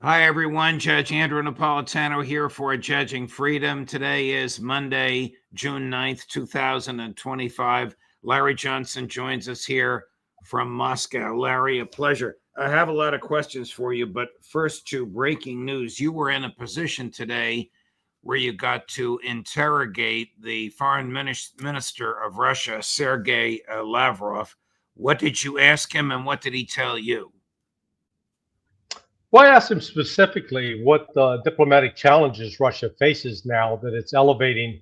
Hi, everyone. Judge Andrew Napolitano here for Judging Freedom. Today is Monday, June 9th, 2025. Larry Johnson joins us here from Moscow. Larry, a pleasure. I have a lot of questions for you, but first to breaking news. You were in a position today where you got to interrogate the foreign minister of Russia, Sergei Lavrov. What did you ask him and what did he tell you? Well, I asked him specifically what diplomatic challenges Russia faces now that it's elevating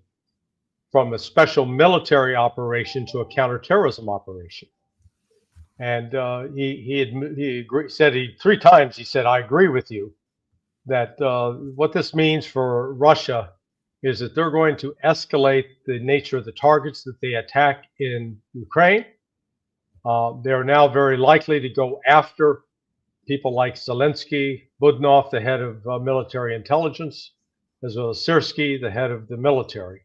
from a special military operation to a counterterrorism operation. And said three times. He said, "I agree with you that what this means for Russia is that they're going to escalate the nature of the targets that they attack in Ukraine. They are now very likely to go after people like Zelensky, Budnov, the head of military intelligence, as well as Syrskyi, the head of the military.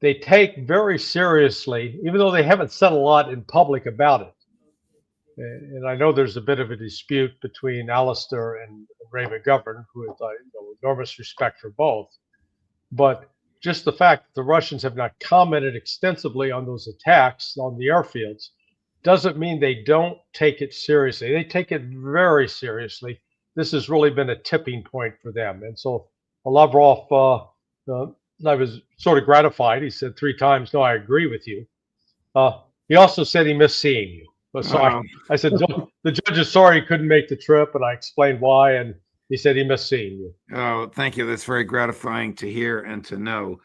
They take very seriously, even though they haven't said a lot in public about it. And I know there's a bit of a dispute between Alistair and Ray McGovern, who has enormous respect for both. But just the fact that the Russians have not commented extensively on those attacks on the airfields doesn't mean they don't take it seriously. They take it very seriously. This has really been a tipping point for them. And so Lavrov, I was sort of gratified. He said three times, "No, I agree with you." He also said he missed seeing you. So I said, the judge is sorry he couldn't make the trip, and I explained why, and he said he missed seeing you. Oh, thank you. That's very gratifying to hear and to know.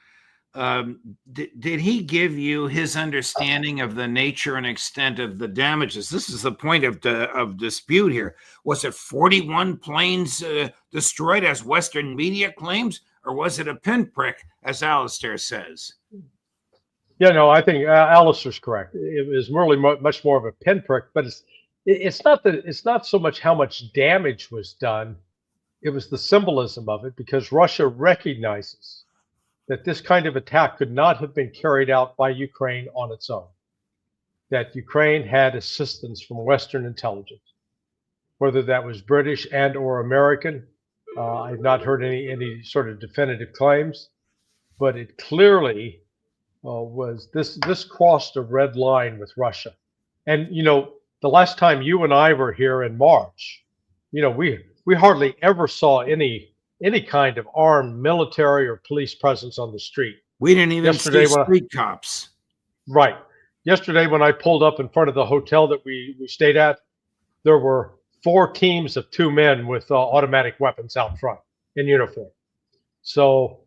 Did he give you his understanding of the nature and extent of the damages? This is the point of dispute here. Was it 41 planes destroyed, as Western media claims, or was it a pinprick, as Alistair says? Yeah, no, I think Alistair's correct. It was really much more of a pinprick, but it's not so much how much damage was done. It was the symbolism of it, because Russia recognizes that this kind of attack could not have been carried out by Ukraine on its own, that Ukraine had assistance from Western intelligence, whether that was British and or American. I've not heard any sort of definitive claims, but it clearly was this crossed a red line with Russia. And, the last time you and I were here in March, we hardly ever saw any kind of armed military or police presence on the street. We didn't even see street cops. Right. Yesterday, when I pulled up in front of the hotel that we stayed at, there were 4 teams of 2 men with automatic weapons out front in uniform. So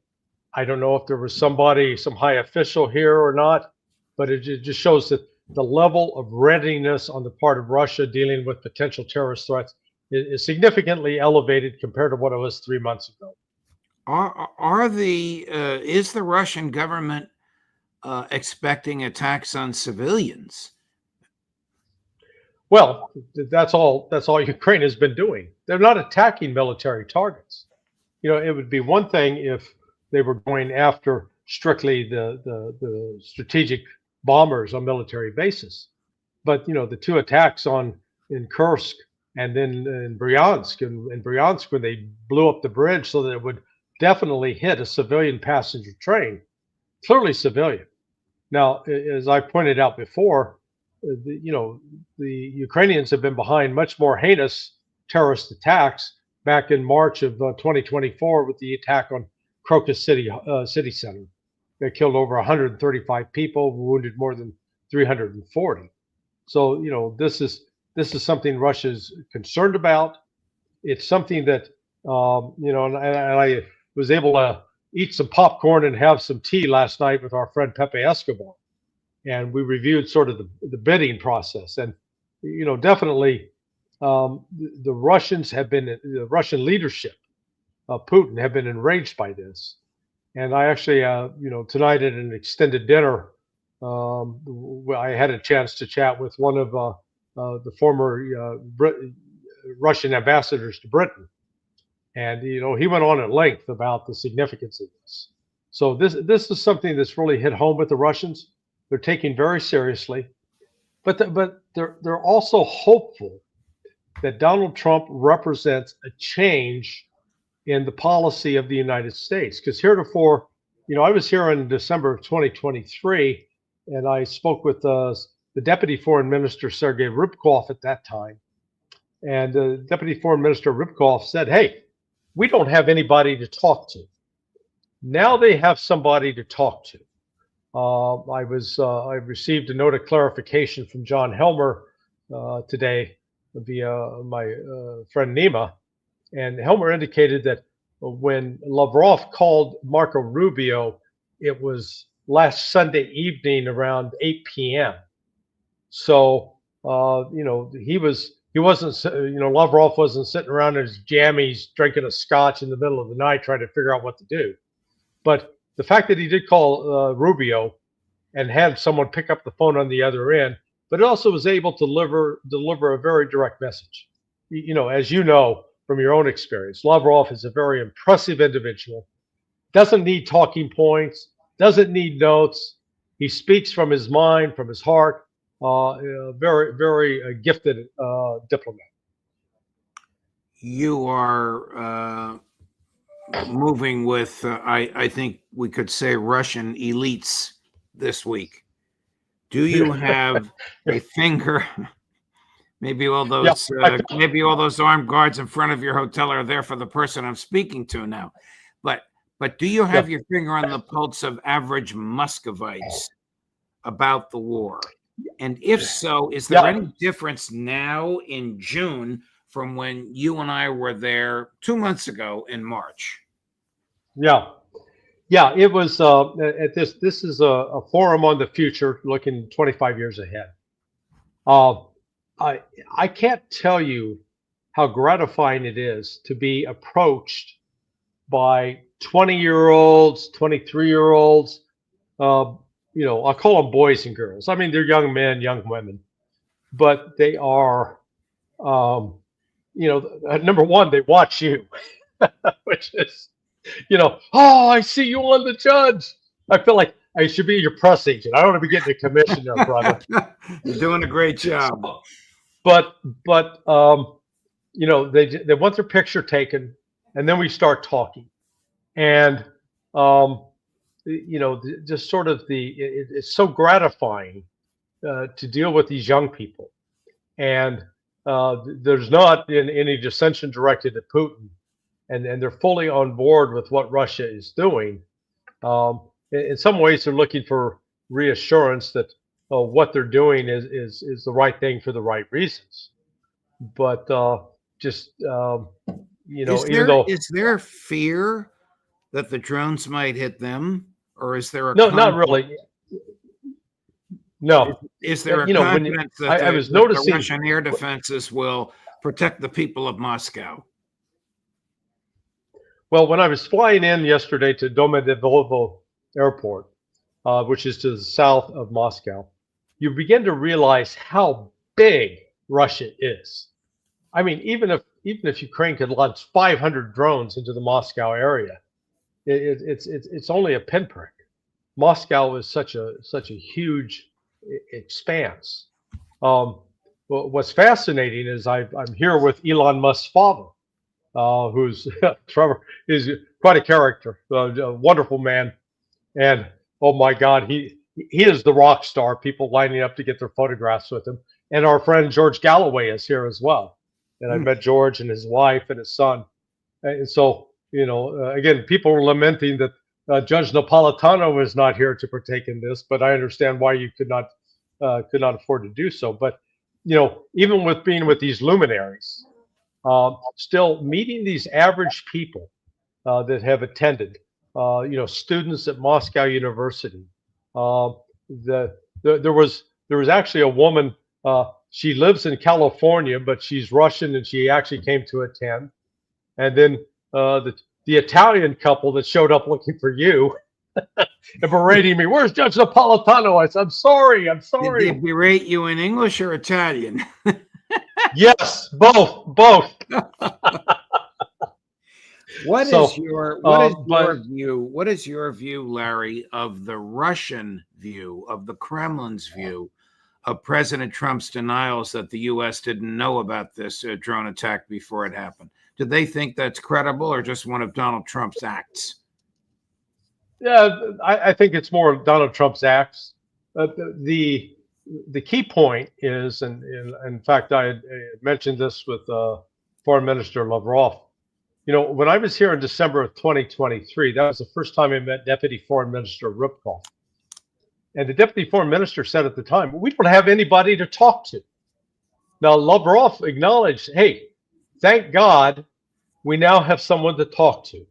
I don't know if there was some high official here or not, but it just shows that the level of readiness on the part of Russia dealing with potential terrorist threats is significantly elevated compared to what it was 3 months ago. Is the Russian government expecting attacks on civilians? Well, that's all Ukraine has been doing. They're not attacking military targets. It would be one thing if they were going after strictly the strategic bombers on military bases. But the 2 attacks in Kursk and then in Bryansk, when they blew up the bridge so that it would definitely hit a civilian passenger train, clearly civilian. Now, as I pointed out before, the Ukrainians have been behind much more heinous terrorist attacks back in March of 2024 with the attack on Crocus City Center. They killed over 135 people, wounded more than 340. So this is something Russia's concerned about. It's something that and I was able to eat some popcorn and have some tea last night with our friend Pepe Escobar, and we reviewed sort of the bidding process. And definitely the Russian leadership, Putin, have been enraged by this. And I actually, tonight at an extended dinner, I had a chance to chat with one of the former Russian ambassadors to Britain. And, he went on at length about the significance of this. So this is something that's really hit home with the Russians. They're taking very seriously, but they're also hopeful that Donald Trump represents a change in the policy of the United States. Because heretofore, I was here in December of 2023, and I spoke with the Deputy Foreign Minister, Sergei Rybkov, at that time. And Deputy Foreign Minister Rybkov said, hey, we don't have anybody to talk to. Now they have somebody to talk to. I received a note of clarification from John Helmer today via my friend Nima, and Helmer indicated that when Lavrov called Marco Rubio, it was last Sunday evening around 8 p.m. So he wasn't, Lavrov wasn't sitting around in his jammies drinking a scotch in the middle of the night trying to figure out what to do. But the fact that he did call Rubio and had someone pick up the phone on the other end, but it also was able to deliver a very direct message. As you know from your own experience, Lavrov is a very impressive individual, doesn't need talking points, doesn't need notes. He speaks from his mind, from his heart, very, very gifted diplomat. You are moving with, I think we could say, Russian elites this week. Do you have a finger? Maybe all those armed guards in front of your hotel are there for the person I'm speaking to now. But do you have your finger on the pulse of average Muscovites about the war? And if so, is there any difference now in June from when you and I were there 2 months ago in March? Yeah, it was at this is a forum on the future, looking 25 years ahead. I can't tell you how gratifying it is to be approached by 20-year-olds, 23-year-olds. I call them boys and girls. I mean, they're young men, young women, but they are, number one, they watch you, which is, oh, I see you on the judge. I feel like I should be your press agent. I don't want to be getting a commission there, brother. You're doing a great job. But they want their picture taken, and then we start talking, and just sort of it's so gratifying to deal with these young people, and there's not any dissension directed at Putin, and they're fully on board with what Russia is doing. In some ways, they're looking for reassurance that what they're doing is the right thing for the right reasons. But is there fear that the drones might hit them, or is there not really? No. Is there a confidence that the Russian air defenses will protect the people of Moscow? Well, when I was flying in yesterday to Domodedovo Airport, which is to the south of Moscow, you begin to realize how big Russia is. I mean, even if Ukraine could launch 500 drones into the Moscow area, it's only a pinprick. Moscow is such a huge expanse. What's fascinating is I'm here with Elon Musk's father, who's Trevor, is quite a character, a wonderful man, and oh my God, he is the rock star. People lining up to get their photographs with him, and our friend George Galloway is here as well. And I met George and his wife and his son, and so again, people are lamenting that Judge Napolitano is not here to partake in this, but I understand why you could not afford to do so. But even with being with these luminaries, still meeting these average people that have attended, students at Moscow University. There was actually a woman. She lives in California, but she's Russian, and she actually came to attend. And then the Italian couple that showed up looking for you and berating me. Where's Judge Napolitano? I said, I'm sorry. Did they berate you in English or Italian? Yes, both. What is your view, Larry, of the Russian view, of the Kremlin's view of President Trump's denials that the U.S. didn't know about this drone attack before it happened. Do they think that's credible or just one of Donald Trump's acts? Yeah, I think it's more of Donald Trump's acts. The key point is, and in fact, I had mentioned this with Foreign Minister Lavrov. You know, when I was here in December of 2023, that was the first time I met Deputy Foreign Minister Ripkov. And the Deputy Foreign Minister said at the time, we don't have anybody to talk to. Now, Lavrov acknowledged, hey, thank God we now have someone to talk to.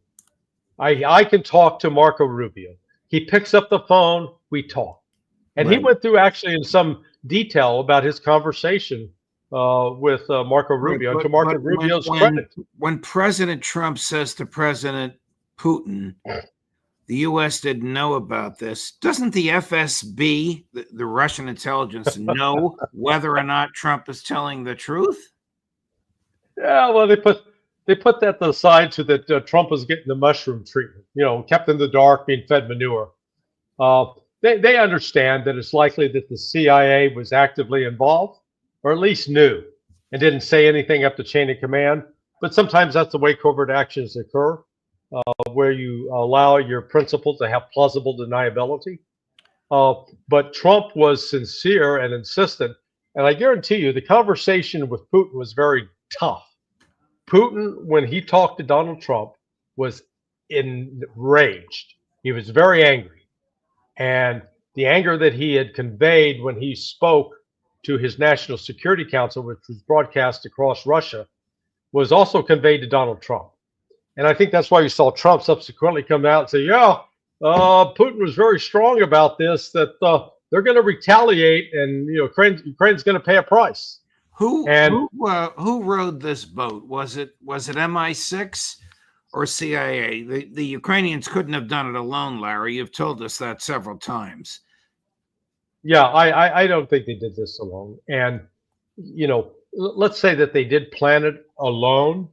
I can talk to Marco Rubio. He picks up the phone, we talk. And he went through actually in some detail about his conversation with Marco Rubio. But, to Marco Rubio's credit. When President Trump says to President Putin, the U.S. didn't know about this, doesn't the FSB, the Russian intelligence, know whether or not Trump is telling the truth? Yeah, well, they put that to the side so that Trump was getting the mushroom treatment, you know, kept in the dark, being fed manure. They understand that it's likely that the CIA was actively involved, or at least knew, and didn't say anything up the chain of command. But sometimes that's the way covert actions occur, where you allow your principal to have plausible deniability. But Trump was sincere and insistent, and I guarantee you the conversation with Putin was very tough. Putin, when he talked to Donald Trump, was enraged. He was very angry. And the anger that he had conveyed when he spoke to his National Security Council, which was broadcast across Russia, was also conveyed to Donald Trump. And I think that's why you saw Trump subsequently come out and say, yeah, Putin was very strong about this, that they're going to retaliate and Ukraine's going to pay a price. Who rode this boat? Was it MI6 or CIA? The Ukrainians couldn't have done it alone, Larry. You've told us that several times. Yeah, I don't think they did this alone. And, let's say that they did plan it alone,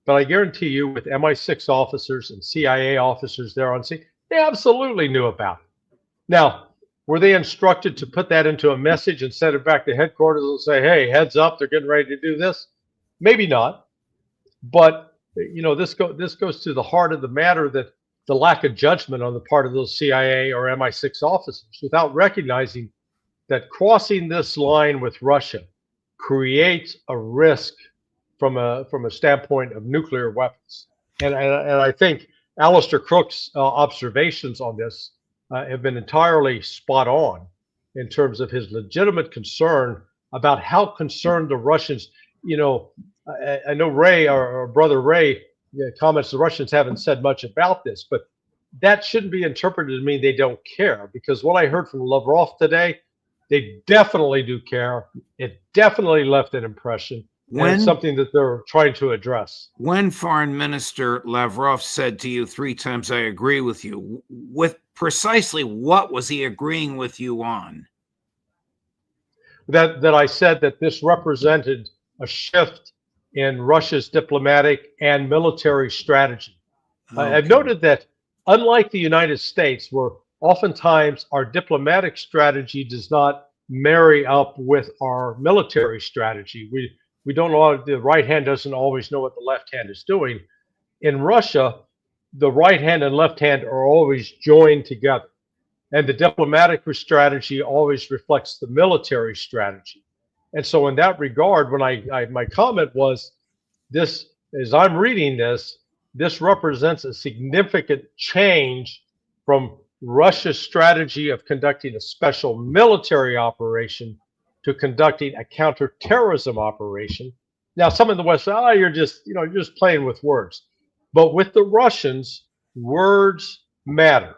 but I guarantee you with MI6 officers and CIA officers there on scene, they absolutely knew about it. Now, were they instructed to put that into a message and send it back to headquarters and say, hey, heads up, they're getting ready to do this? Maybe not. But, this goes to the heart of the matter, that the lack of judgment on the part of those CIA or MI6 officers, without recognizing that crossing this line with Russia creates a risk from a standpoint of nuclear weapons. And I think Alistair Crook's observations on this have been entirely spot on in terms of his legitimate concern about how concerned the Russians, I know Ray, our brother Ray, comments the Russians haven't said much about this, but that shouldn't be interpreted to mean they don't care, because what I heard from Lavrov today, they definitely do care. It definitely left an impression. And it's something that they're trying to address. When Foreign Minister Lavrov said to you 3 times, I agree with you, with precisely what was he agreeing with you on? That I said that this represented a shift in Russia's diplomatic and military strategy. Okay. I've noted that unlike the United States, where oftentimes our diplomatic strategy does not marry up with our military strategy, we don't know, the right hand doesn't always know what the left hand is doing. In Russia, the right hand and left hand are always joined together. And the diplomatic strategy always reflects the military strategy. And so in that regard, when my comment was this, as I'm reading this represents a significant change from Russia's strategy of conducting a special military operation to conducting a counterterrorism operation. Now, some in the West say, you're just playing with words. But with the Russians, words matter.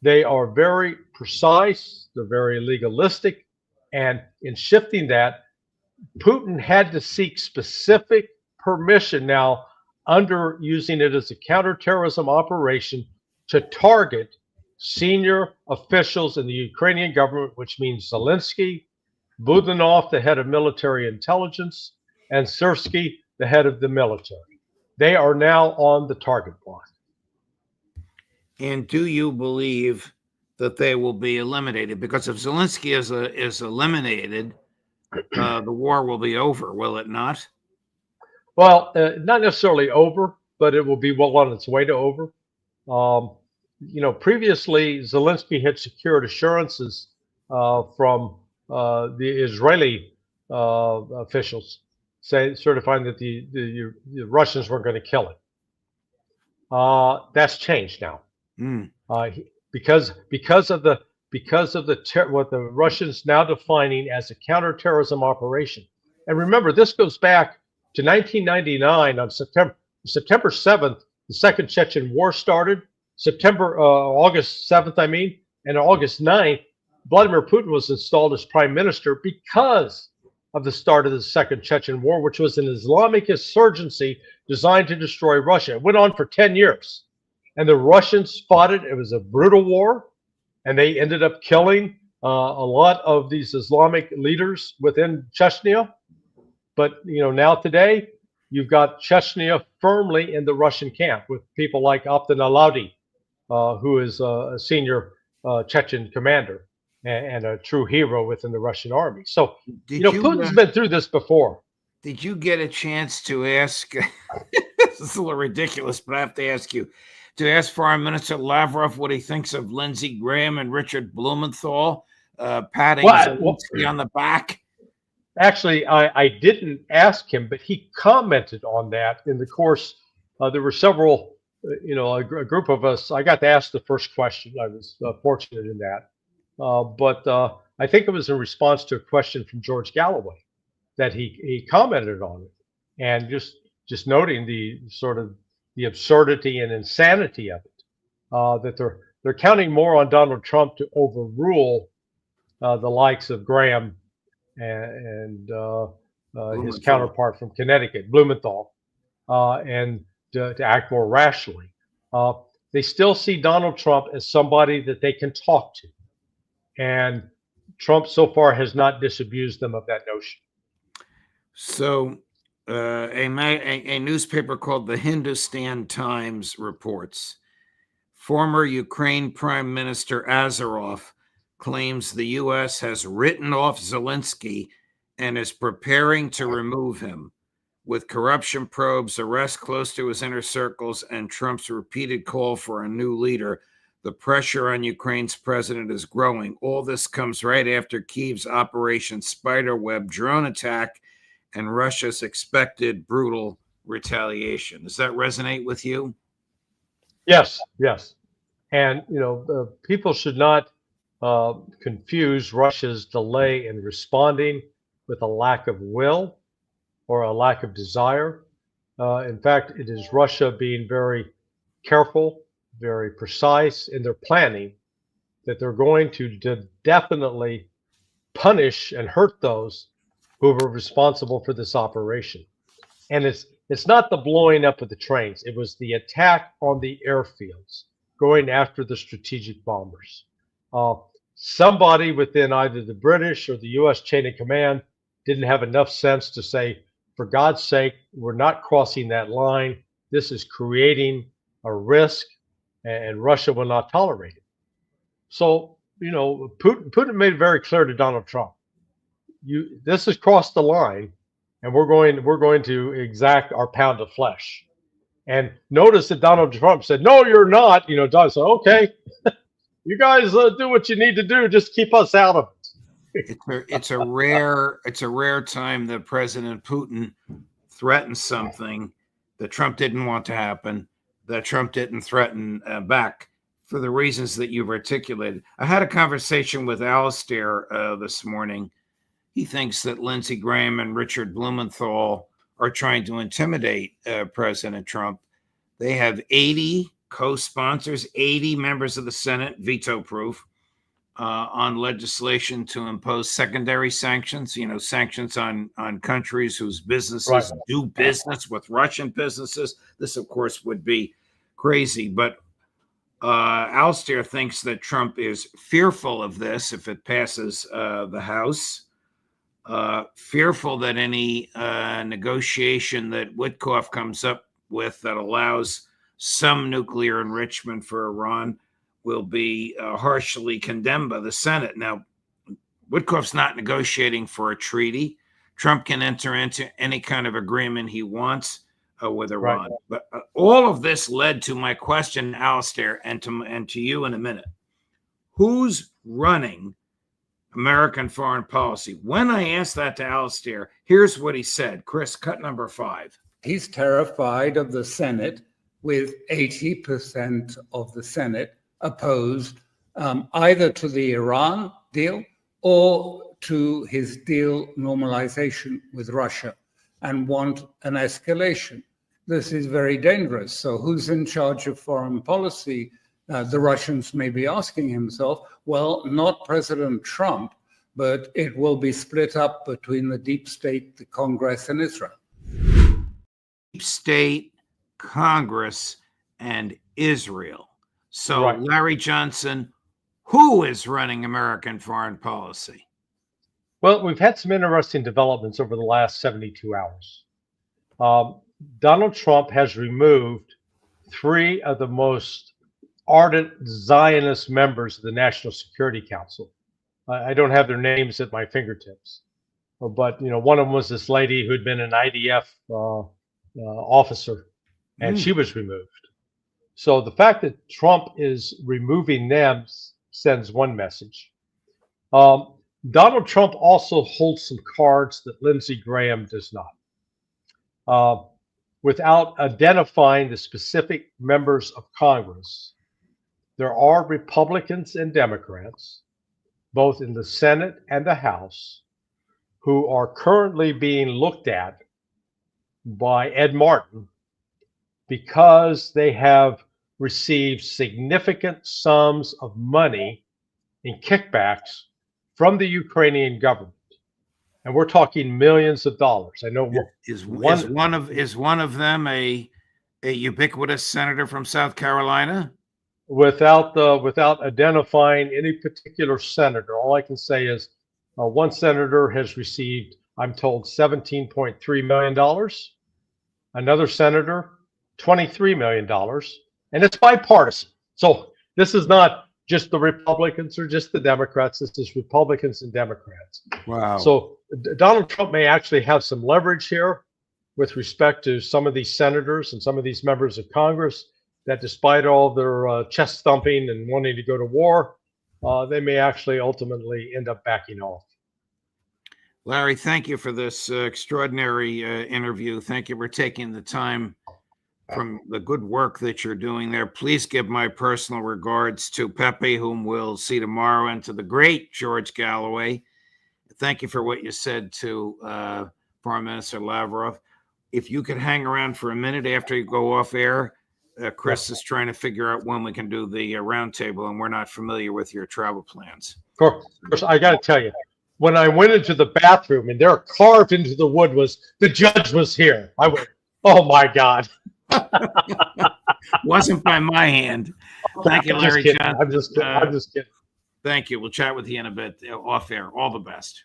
They are very precise, they're very legalistic, and in shifting that, Putin had to seek specific permission now under using it as a counterterrorism operation to target senior officials in the Ukrainian government, which means Zelensky, Blumenthal, the head of military intelligence, and Syrsky, the head of the military. They are now on the target block. And do you believe that they will be eliminated? Because if Zelensky is eliminated, the war will be over, will it not? Well, not necessarily over, but it will be well on its way to over. Um, Previously, Zelensky had secured assurances from the Israeli officials, certifying that the Russians weren't going to kill it. That's changed now. Mm. Because of what the Russians now defining as a counterterrorism operation. And remember, this goes back to 1999 on September 7th. The Second Chechen War started. August 7th, and on August 9th, Vladimir Putin was installed as prime minister because of the start of the Second Chechen War, which was an Islamic insurgency designed to destroy Russia. It went on for 10 years. And the Russians fought it. It was a brutal war. And they ended up killing a lot of these Islamic leaders within Chechnya. But, now today, you've got Chechnya firmly in the Russian camp with people like Abdel Aladi, who is a senior Chechen commander and a true hero within the Russian army. So, Putin's been through this before. Did you get a chance to ask? This is a little ridiculous, but I have to ask you, to ask Foreign Minister Lavrov what he thinks of Lindsey Graham and Richard Blumenthal patting Zelensky on the back? Actually, I didn't ask him, but he commented on that in the course. There were several, a group of us. I got to ask the first question. I was fortunate in that. But I think it was in response to a question from George Galloway that he commented on it, and just noting the sort of the absurdity and insanity of it, that they're counting more on Donald Trump to overrule the likes of Graham and his counterpart from Connecticut, Blumenthal, and to act more rationally. They still see Donald Trump as somebody that they can talk to. And Trump so far has not disabused them of that notion. So a newspaper called the Hindustan Times reports, former Ukraine Prime Minister Azarov claims the U.S. has written off Zelensky and is preparing to remove him. With corruption probes, arrests close to his inner circles, and Trump's repeated call for a new leader, the pressure on Ukraine's president is growing. All this comes right after Kyiv's Operation Spiderweb drone attack and Russia's expected brutal retaliation. Does that resonate with you? Yes. And, people should not confuse Russia's delay in responding with a lack of will or a lack of desire. In fact, it is Russia being very careful, very precise in their planning, that they're going to definitely punish and hurt those who were responsible for this operation. And it's not the blowing up of the trains. It was the attack on the airfields, going after the strategic bombers. Somebody within either the British or the U.S. chain of command didn't have enough sense to say, for God's sake, we're not crossing that line. This is creating a risk, and Russia will not tolerate it. So, Putin made it very clear to Donald Trump, this has crossed the line, and we're going to exact our pound of flesh. And notice that Donald Trump said, "No, you're not." Donald said, "Okay, you guys do what you need to do. Just keep us out of it." It's a rare time that President Putin threatens something that Trump didn't want to happen, that Trump didn't threaten back, for the reasons that you've articulated. I had a conversation with Alistair this morning. He thinks that Lindsey Graham and Richard Blumenthal are trying to intimidate President Trump. They have 80 co-sponsors, 80 members of the Senate, veto-proof, on legislation to impose secondary sanctions, sanctions on countries whose businesses do business with Russian businesses. This, of course, would be crazy. But Alistair thinks that Trump is fearful of this if it passes the House. Fearful that any negotiation that Witkoff comes up with that allows some nuclear enrichment for Iran will be harshly condemned by the Senate. Now, Witkoff's not negotiating for a treaty. Trump can enter into any kind of agreement he wants with Iran. Right. But all of this led to my question, Alistair, and to you in a minute. Who's running American foreign policy? When I asked that to Alistair, here's what he said. Chris, cut number 5. He's terrified of the Senate, with 80% of the Senate opposed either to the Iran deal or to his deal normalization with Russia, and want an escalation. This is very dangerous. So who's in charge of foreign policy? The Russians may be asking himself, well, not President Trump, but it will be split up between the deep state, the Congress, and Israel. Deep state, Congress, and Israel. So, Right. Larry Johnson, who is running American foreign policy? Well, we've had some interesting developments over the last 72 hours. Donald Trump has removed 3 of the most ardent Zionist members of the National Security Council. I don't have their names at my fingertips, but one of them was this lady who had been an IDF officer, and she was removed. So the fact that Trump is removing them sends one message. Donald Trump also holds some cards that Lindsey Graham does not. Without identifying the specific members of Congress, there are Republicans and Democrats, both in the Senate and the House, who are currently being looked at by Ed Martin because they have received significant sums of money in kickbacks from the Ukrainian government, and we're talking millions of dollars. I know Is one of them a ubiquitous senator from South Carolina? without identifying any particular senator. All I can say is one senator has received, I'm told, $17.3 million. Another senator, $23 million, and it's bipartisan. So this is not just the Republicans or just the Democrats. This is Republicans and Democrats. Wow. So Donald Trump may actually have some leverage here with respect to some of these senators and some of these members of Congress that, despite all their chest thumping and wanting to go to war, they may actually ultimately end up backing off. Larry, thank you for this extraordinary interview. Thank you for taking the time from the good work that you're doing there. Please give my personal regards to Pepe, whom we'll see tomorrow, and to the great George Galloway. Thank you for what you said to Foreign Minister Lavrov. If you could hang around for a minute after you go off air, Chris is trying to figure out when we can do the roundtable, and we're not familiar with your travel plans. Of course, I got to tell you, when I went into the bathroom and there carved into the wood was the judge was here, I went, oh my God. Wasn't by my hand. Thank you, Larry Johnson. I'm just kidding. Thank you. We'll chat with you in a bit off air. All the best.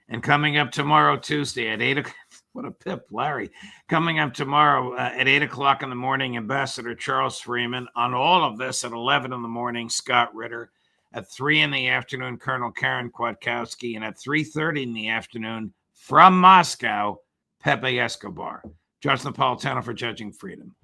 And coming up tomorrow, Tuesday at 8 o'clock. What a pip, Larry. Coming up tomorrow at 8 o'clock in the morning, Ambassador Charles Freeman. On all of this at 11 in the morning, Scott Ritter. At 3 in the afternoon, Colonel Karen Kwiatkowski. And at 3:30 in the afternoon, from Moscow, Pepe Escobar. Judge Napolitano for Judging Freedom.